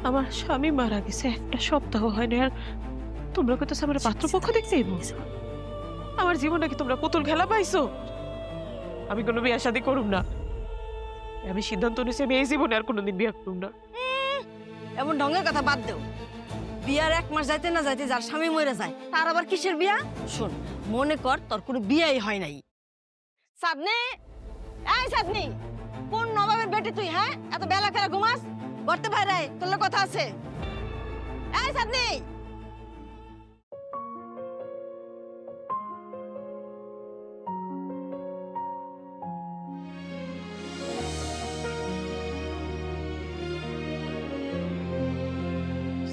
আমার স্বামী মারা গেছে একটা সপ্তাহ হয়নি, আর তোমরা কইতেছ আমার পাত্রপক্ষ দেখতে আইবো? আমার জীবন নাকি তোমরা পুতুল খেলা পাইছো? আমি কোনো বিয়ে শাদী করুম না। আমি সিদ্ধান্ত নিয়েছি আমি এই জীবনে আর কোনোদিন বিয়ে করুম না। এমন ঢঙ্গের কথা বাদ দেও। বিয়ার 1 মাস যাইতে না যাইতে যার স্বামী মরে যায় তার আবার কিসের বিয়া? শোন, মনে কর তোর কোনো বিয়াই হয় নাই। সাদনি, এই সাদনি, কোন নবাবের বেটি তুই? হ্যাঁ, এত বেলা খেলা ঘুমাস? গড়তে বাইরে আয়, তোর লগে কথা আছে। এই সাদনি,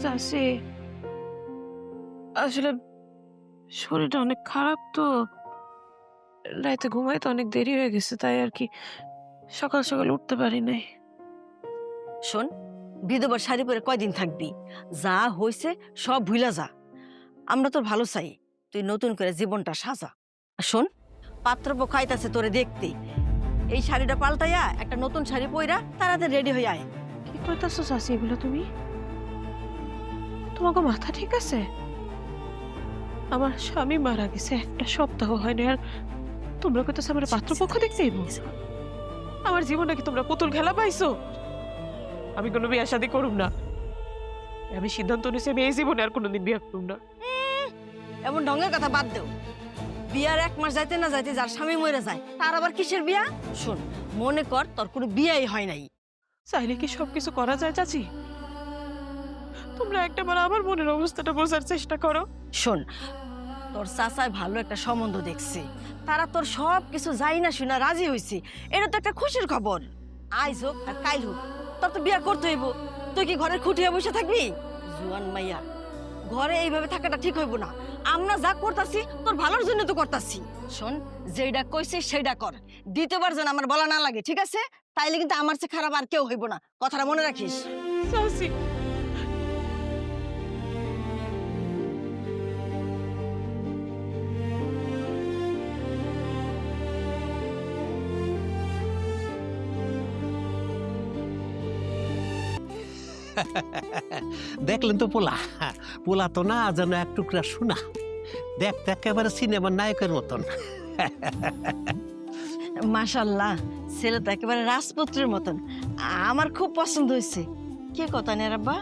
চাচি, আসলে শরীরটা অনেক খারাপ তো, রাতে ঘুমাইতে অনেক দেরি হয়ে গেছে, তাই আর কি সকাল সকাল উঠতে পারি নাই। শোন, বিধবার শাড়ি পরে কয়দিন থাকবি? যা হইছে সব ভুলা যা। আমরা তোর ভালো চাই, তুই নতুন করে জীবনটা সাজা। আর শোন, পাত্রপক্ষ আইতাছে তোরে দেখতে। এই শাড়িটা পাল্টাইয়া একটা নতুন শাড়ি পইরা তাড়াতাড়ি রেডি হয়ে আয়। কি কইতাছো চাচি এগুলো তুমি? তোমাকে মাথা ঠিক আছে? আমার স্বামী মারা গেছে একটা সপ্তাহ হয়নি, আর তোমরা কইতেছ আমার পাত্রপক্ষ দেখতে আইবো? আমার জীবন নাকি তোমরা পুতুল খেলা পাইছো? আমি কোনো বিয়ে শাদী করুম না। আমি সিদ্ধান্ত নিয়েছি আমি এই জীবনে আর কোনোদিন বিয়ে করুম না। এমন ঢঙ্গের কথা বাদ দেও। বিয়ার 1 মাস যাইতে না যাইতে যার স্বামী মরে যায় তার আবার কিসের বিয়া? শোন, মনে কর তোর কোনো বিয়াই হয় নাই। চাইলে কি সবকিছু করা যায় চাচি? তোমরা একটাবার আমার মনের অবস্থাটা বোঝার চেষ্টা করো। শোন, তোর চাচায় ভালো একটা সম্বন্ধ দেখছে, তারা তোর সব কিছু যাই না শুনা রাজি হয়েছে। এটা তো একটা খুশির খবর। আইজ হোক আর কাইল হোক তোর তো বিয়া করতে হইব। তুই কি ঘরের খুঁটিয়ে বসে থাকবি? জুয়ান মাইয়া, ঘরে এইভাবে থাকাটা ঠিক হইব না। আমরা যা করতাছি তোর ভালোর জন্য তো করতাছি। শোন, যেইটা কইছিস সেইটা কর। দ্বিতীয়বার যেন আমার বলা না লাগে, ঠিক আছে? তাইলে কিন্তু আমার চেয়ে খারাপ আর কেউ হইব না, কথাটা মনে রাখিস। চাচি, দেখলেন তো পোলা, পোলা তো না যেন এক টুকরা শোনা, দেখতে একেবারে সিনেমার নায়কের মতন। মাশাল্লাহ, ছেলে তো একেবারে রাজপুত্রের মতন। আমার খুব পছন্দ হয়েছে। কে কথা নেই রাব্বা?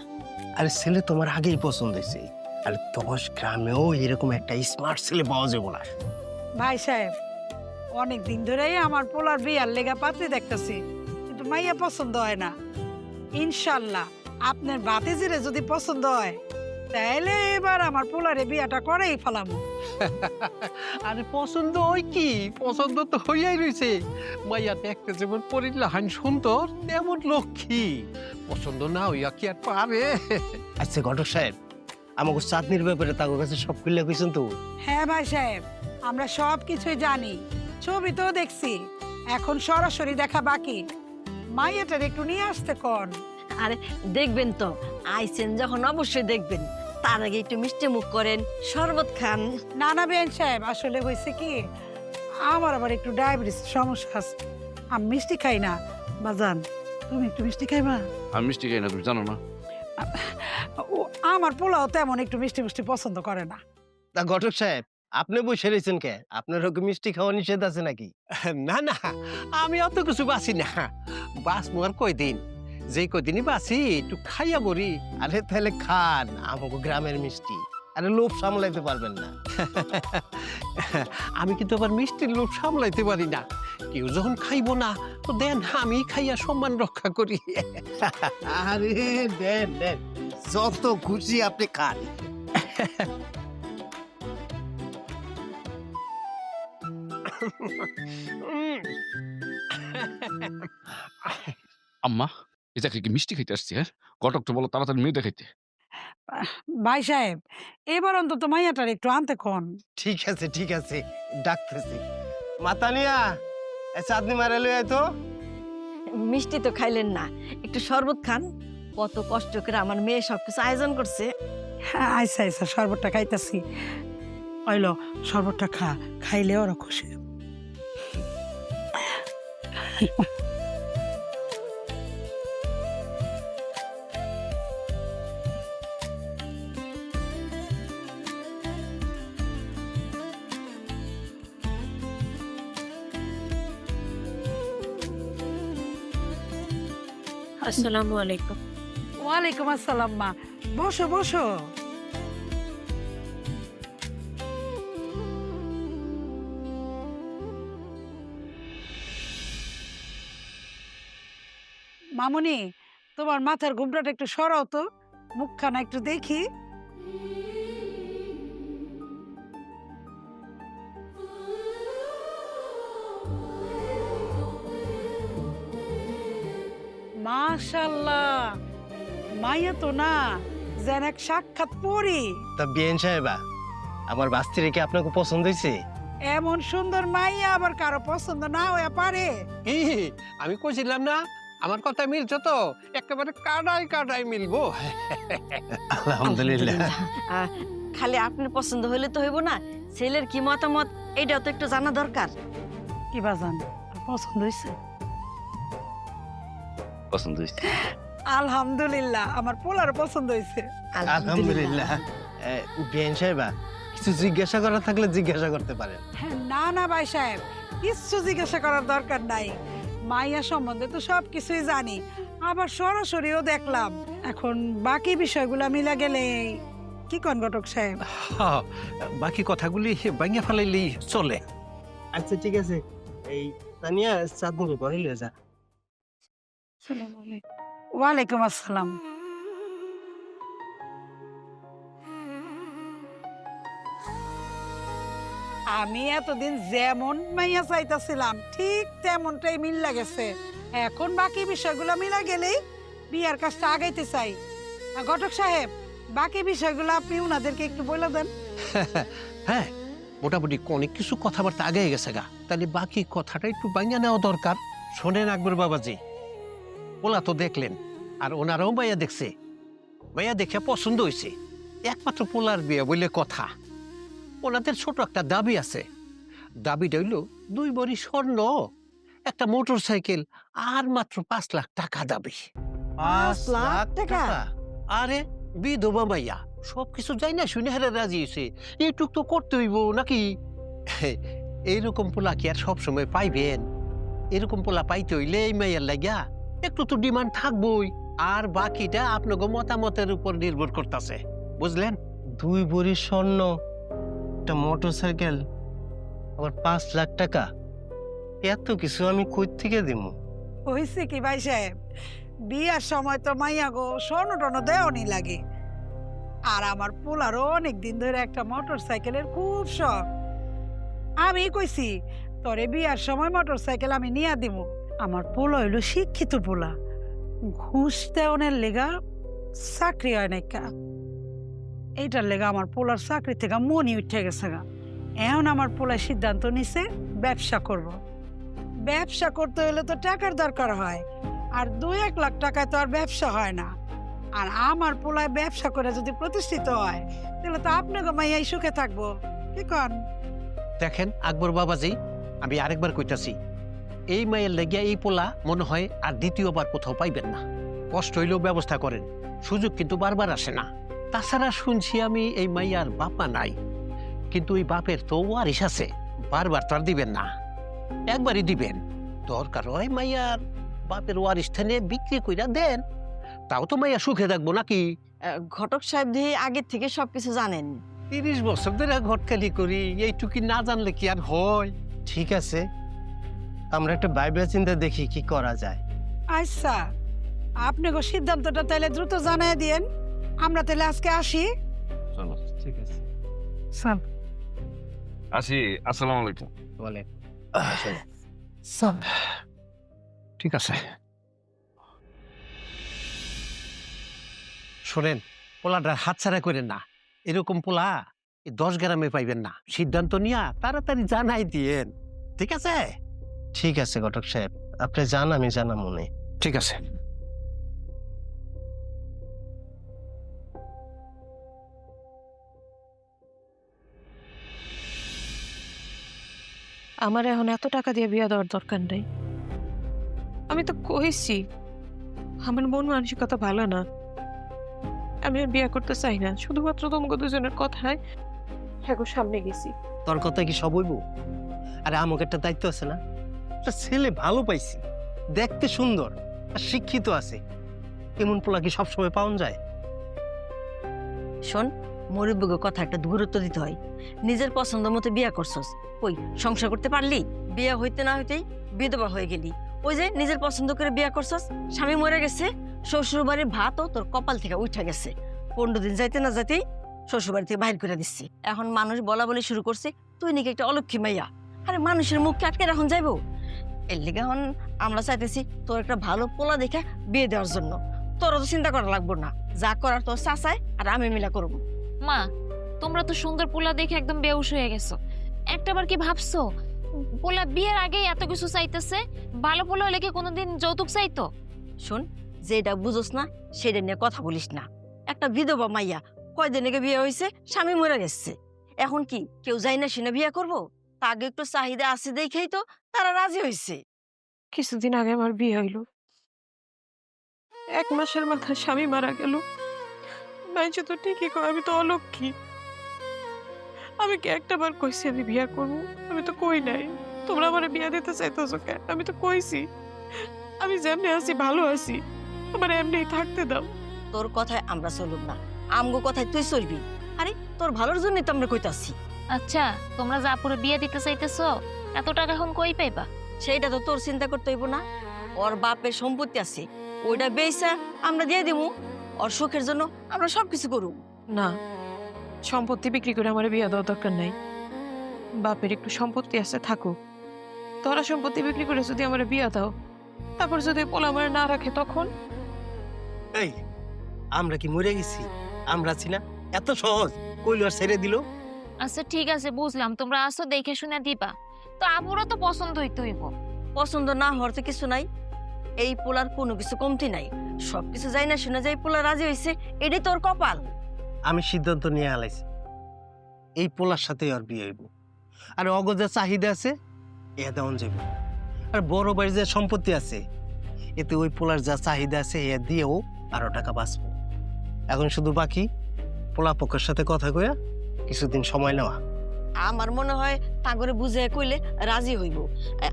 আরে ছেলে তোমার আগেই পছন্দ হয়েছে। আরে 10 গ্রামেও এরকম একটা স্মার্ট ছেলে পাওয়া যাবে না। ভাই সাহেব, অনেক দিন ধরেই আমার পোলার বিয়ার লেগা পাত্রী দেখতেছি, কিন্তু মাইয়া পছন্দ হয় না। ইনশাল্লাহ আপনার বাতিজিরে যদি পছন্দ হয় তাহলে এবার আমার পোলারে বিয়াটা করেই ফেলাম। আরে পছন্দ ওই কি, পছন্দ তো হইয়াই রয়েছে। মাইয়া দেখতে যেমন পরিলাহান সুন্দর তেমন লক্ষ্মী, পছন্দ না হইয়া কি আর পারে? আচ্ছা ঘটক সাহেব, আমাকে চাঁদনির ব্যাপারে তার কাছে সব খুলে কইছেন তো? হ্যাঁ ভাই সাহেব, আমরা সব কিছুই জানি, ছবি তো দেখছি, এখন সরাসরি দেখা বাকি। মাইয়াটার একটু নিয়ে আসতে কোন। আরে দেখবেন তো, আইছেন যখন অবশ্যই দেখবেন। তার আগে একটু মিষ্টি মুখ করেন, শরবত খান। না না বেন সাহেব, আসলে হয়েছে কি, আমার আবার একটু ডায়াবেটিস সমস্যা আছে, আমি মিষ্টি খাই না। বাজান, তুমি একটু মিষ্টি খাইবা? আমি মিষ্টি খাই না, তুমি জানো না? ও, আমার পোলাও তেমন একটু মিষ্টি মিষ্টি পছন্দ করে না। তা ঘটক সাহেব, আপনি বসে রয়েছেন কে? আপনার কি মিষ্টি খাওয়া নিষেধ আছে নাকি? না না, আমি অত কিছু বাসি না, বাস মোর কয়দিন, যে কয়দিনই বাসি একটু খাইয়া বলি। আরে তাহলে খান আমাকে গ্রামের মিষ্টি, আরে লোভ সামলাইতে পারবেন না। আমি কিন্তু আবার মিষ্টির লোভ সামলাইতে পারি না। কেউ যখন খাইবো না তো দেন, আমি খাইয়া সম্মান রক্ষা করি। আরে দেন দেন, যত খুশি আপনি খান। আম্মা, এটাকে কি মিষ্টি খাইতে আসছে? হ্যাঁ, ঘটকটা বলো তাড়াতাড়ি মেয়ে দেখাইতে। ভাই সাহেব, এবার অন্তত মাইয়াটার একটু আনতে কোন। ঠিক আছে ঠিক আছে, ডাকতেছি। মাতানিয়া, চাঁদনি মারা লই আয় তো। মিষ্টি তো খাইলেন না, একটু শরবত খান। কত কষ্ট করে আমার মেয়ে সবকিছু আয়োজন করছে। হ্যাঁ, আইসা আইসা শরবতটা খাইতাছি। ওইলো, শরবতটা খা, খাইলে ওরা খুশি। আসসালামু আলাইকুম। ওয়ালাইকুম আসসালাম মা, বসো বসো। মামুনি, তোমার মাথার ঘুমটাটা একটু সরাও তো, মুখখানা একটু দেখি। মাশাআল্লাহ, মাইয়া তো না যেন এক সাক্ষাৎ পরি। তা বিয়েন সাহেবা, আমার বাস্তিরে কি আপনাকে পছন্দ হয়েছে? এমন সুন্দর মাইয়া আবার কারো পছন্দ না হয়ে পারে? আমি কইছিলাম না আমার কথা মিলছে তো, একেবারে কাটাই কাটাই মিলবো। আলহামদুলিল্লাহ। আহ, খালি আপনার পছন্দ হইলে তো হইব না, ছেলের কি মতামত এইটাও তো একটু জানা দরকার। কি বাজান, পছন্দ হয়েছে? পছন্দ হয়েছে। আলহামদুলিল্লাহ, আমার পোলার পছন্দ হয়েছে। আলহামদুলিল্লাহ। বিয়েন সাহেবা, কিছু জিজ্ঞাসা করা থাকলে জিজ্ঞাসা করতে পারেন। হ্যাঁ, না না ভাই সাহেব, কিচ্ছু জিজ্ঞাসা করার দরকার নাই। মাইয়া সম্বন্ধে তো সব কিছুই জানি, আবার সরাসরিও দেখলাম। এখন বাকি বিষয়গুলো মিলা গেলে কি কোন ঘটক সাহেব? হ্যাঁ, বাকি কথাগুলি ভাঙিয়া ফেলাইলেই চলে। আচ্ছা ঠিক আছে, এই তানিয়া চাঁদনি ঘরে লিয়ে যা। ওয়ালাইকুম আসসালাম। আমি এতদিন যেমন মাইয়া চাইতাছিলাম ঠিক তেমনটাই মিল লাগেছে। এখন বাকি বিষয়গুলো মিলা গেলেই বিয়ার কাজটা আগাইতে চাই। ঘটক সাহেব, বাকি বিষয়গুলো আপনি উনাদেরকে একটু বলে দেন। হ্যাঁ, মোটামুটি অনেক কিছু কথাবার্তা আগে গেছে গা, তাহলে বাকি কথাটা একটু ভাঙিয়া নেওয়া দরকার। শোনেন আকবর বাবাজি, ওলা তো দেখলেন, আর ওনারাও মাইয়া দেখছে, মাইয়া দেখে পছন্দ হয়েছে। একমাত্র পোলার বিয়ে বলে কথা। ওনাদের ছোট একটা দাবি আছে, দাবিটা হইল 2 ভরি স্বর্ণ, একটা মোটর সাইকেল, আর মাত্র 5 লাখ টাকা দাবি। 5 লাখ টাকা? আরে বিধবা মাইয়া, সবকিছু যাই না শুনে হেরে রাজি হয়েছে, এইটুক তো করতে হইব নাকি? এইরকম পোলা কি আর সবসময় পাইবেন? এরকম পোলা পাইতে হইলে এই মাইয়ার লাগিয়া একটু তো ডিমান্ড থাকবই। আর বাকিটা আপনাকে মতামতের উপর নির্ভর করতেছে, বুঝলেন? 2 ভরি স্বর্ণ, একটা মোটর সাইকেল, আবার 5 লাখ টাকা, এত কিছু আমি কই থেকে দিব? হয়েছে কি ভাই সাহেব, বিয়ার সময় তো মাইয়া গো স্বর্ণ টর্ণ দেওয়ানি লাগে। আর আমার পোলারও অনেক দিন ধরে একটা মোটর সাইকেলের খুব শখ। আমি কইছি তোরে বিয়ার সময় মোটর সাইকেল আমি নিয়ে দিব। আমার পোলা হইলো শিক্ষিত পোলা, ঘুষ দেওয়ানের লেগা চাকরি হয় নাই কা। এইটার লেগা আমার পোলার চাকরি থেকে মনই উঠে গেছে গা। এখন আমার পোলার সিদ্ধান্ত নিছে ব্যবসা করব। ব্যবসা করতে হলে তো টাকার দরকার হয়, আর 2-1 লাখ টাকায় তো আর ব্যবসা হয় না। আর আমার পোলায় ব্যবসা করে যদি প্রতিষ্ঠিত হয়, তাহলে তো আপনাকে মাইয়াই সুখে থাকবো। কি কন? দেখেন আকবর বাবাজি, আমি আরেকবার কইতাছি, এই মায়ের লাগিয়া এই পোলা মনে হয় আর দ্বিতীয়বার কোথাও পাইবেন না। কষ্ট হইলেও ব্যবস্থা করেন, সুযোগ কিন্তু বারবার আসে না। তাছাড়া শুনছি আমি এই মাইয়ার বাপা নাই, কিন্তু ওই বাপের তো ওয়ারিশ আছে, বারবার তো আর দিবেন না, একবারই দিবেন। দরকার হয় মাইয়ার বাপের ওয়ারিশ থানে বিক্রি কইরা দেন, তাও তো মাইয়া সুখে থাকবো নাকি? ঘটক সাহেব দিয়ে আগের থেকে সবকিছু জানেন। 30 বছর ধরে ঘটকালি করি, এইটুকি না জানলে কি আর হয়? ঠিক আছে, আমরা একটা ভাইবা চিন্তা দেখি কি করা যায়। আচ্ছা, আপনাকে সিদ্ধান্তটা তাহলে দ্রুত জানাই দিয়েন। আমরা তাহলে আজকে আসি। চলো ঠিক আছে, চল। আসি। আসসালামু আলাইকুম। বলে চল। ঠিক আছে। শোনেন, পোলাটার হাতছাড়া করেন না। এরকম পোলা 10 গ্রামে পাইবেন না। সিদ্ধান্ত নিয়া তাড়াতাড়ি জানাই দিয়েন, ঠিক আছে? ঠিক আছে ঘটক সাহেব, আপনি জান, আমি জানা মনে। ঠিক আছে। আমার এখন এত টাকা দিয়ে বিয়া দেওয়ার দরকার নেই। আমি তো কইছি আমার মন মানসিকতা ভালো না, আমি আর বিয়া করতে চাই না। শুধুমাত্র তোমাকে দুজনের কথায় হ্যাঁ সামনে গেছি। তোর কথা কি সব হইব? আরে আমাকে একটা দায়িত্ব আছে না? একটা ছেলে ভালো পাইছি, দেখতে সুন্দর, আর শিক্ষিত আছে। এমন পোলা কি সবসময় পাওয়া যায়? শোন, মরিবুগের কথা একটা গুরুত্ব দিতে হয়। নিজের পছন্দ মতো বিয়া করছস, ওই সংসার করতে পারলি? বিয়া হইতে না হইতেই বিধবা হয়ে গেলি। ওই যে নিজের পছন্দ করে বিয়া করছস, স্বামী মরে গেছে, শ্বশুর বাড়ির ভাতও তোর কপাল থেকে উঠে গেছে। 15 দিন যাইতে না যাইতেই শ্বশুর বাড়ি থেকে বাহির করে দিচ্ছি। এখন মানুষ বলা বলি শুরু করছে তুই নাকি একটা অলক্ষী মাইয়া। আরে মানুষের মুখকে আটকে এখন যাইবো? এর লিগে এখন আমরা চাইতেছি তোর একটা ভালো পোলা দেখে বিয়ে দেওয়ার জন্য। তোরও তো চিন্তা করা লাগবো না, যা করার তোর চাচাই আর আমি মিলা করবো। মা, তোমরা তো সুন্দর পোলা দেখে একদম বেহুশ হয়ে গেছো। একটাবার কি ভাবছো পোলা বিয়ের আগেই এত কিছু চাইতেছে? ভালো পোলা হলে কি কোনোদিন যৌতুক চাইতো? শোন, যেটা বুঝোস না সেটা নিয়ে কথা বলিস না। একটা বিধবা মাইয়া, কয়দিন আগে বিয়ে হয়েছে, স্বামী মরে গেছে। এখন কি কেউ যাই না শুনে বিয়ে করবো? তা আগে একটু চাহিদা আছে দেখেই তো তারা রাজি হয়েছে। কিছুদিন আগে আমার বিয়ে হইল, 1 মাসের মাথায় স্বামী মারা গেল। মাইছে তো ঠিকই কয় আমি তো অলক্ষী। আমি কি একটাবার কইছি আমি বিয়া করবো? আমি তো কই নাই। তোমরা আমার বিয়া দিতে চাইতেছো কেন? আমি তো কইছি আমি যেমনি আছি ভালো আছি, আমার এমনি থাকতে দাও। তোর কথায় আমরা চলুম না, আমগো কথায় তুই চলবি। আরে তোর ভালোর জন্যই তো আমরা কইতাছি। আচ্ছা, তোমরা যা পুরো বিয়ে দিতে চাইতেছো, এত টাকা এখন কই পাইবা? সেইটা তো তোর চিন্তা করতে হইব না। ওর বাপের সম্পত্তি আছে, ওইটা বেচা আমরা দিয়ে দিব। ওর সুখের জন্য আমরা সবকিছু করুম। না, সম্পত্তি বিক্রি করে আমার বিয়া দেওয়ার দরকার নাই। বাপের একটু সম্পত্তি আছে, থাকুক। তোরা সম্পত্তি বিক্রি করে যদি আমার বিয়া দাও, তারপর যদি পোলা আমার না রাখে তখন? এই, আমরা কি মরে গেছি? আমরা আছি না? এত সহজ কইলো আর ছেড়ে দিল? আচ্ছা ঠিক আছে, বুঝলাম তোমরা আসো, দেখে শুনে দিবা। তো আপুরও তো পছন্দ হইতে হইব। পছন্দ না হওয়ার তো কিছু নাই। এই পোলার কোনো কিছু কমতি নাই। সবকিছু যাই না শুনে যাই পোলা রাজি হয়েছে, এটাই তোর কপাল। আমি সিদ্ধান্ত নিয়ে আলাইছি, এই পোলার সাথে আর বিয়ে হইব। আর অগজা চাহিদা আছে, এ দেওয়ান যাইব। আর বড় বাড়ির যে সম্পত্তি আছে, এতে ওই পোলার যা চাহিদা আছে এ দিয়েও আরো টাকা বাঁচবো। এখন শুধু বাকি পোলা পক্ষের সাথে কথা কইয়া কিছুদিন সময় নেওয়া। আমার মনে হয় তাগরে বুঝে কইলে রাজি হইব।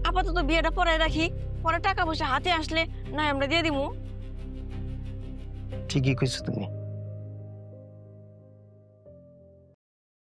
আপাতত বিয়েটা পরে রাখি, পরে টাকা পয়সা হাতে আসলে না আমরা দিয়ে দিব। ঠিকই কইছো তুমি।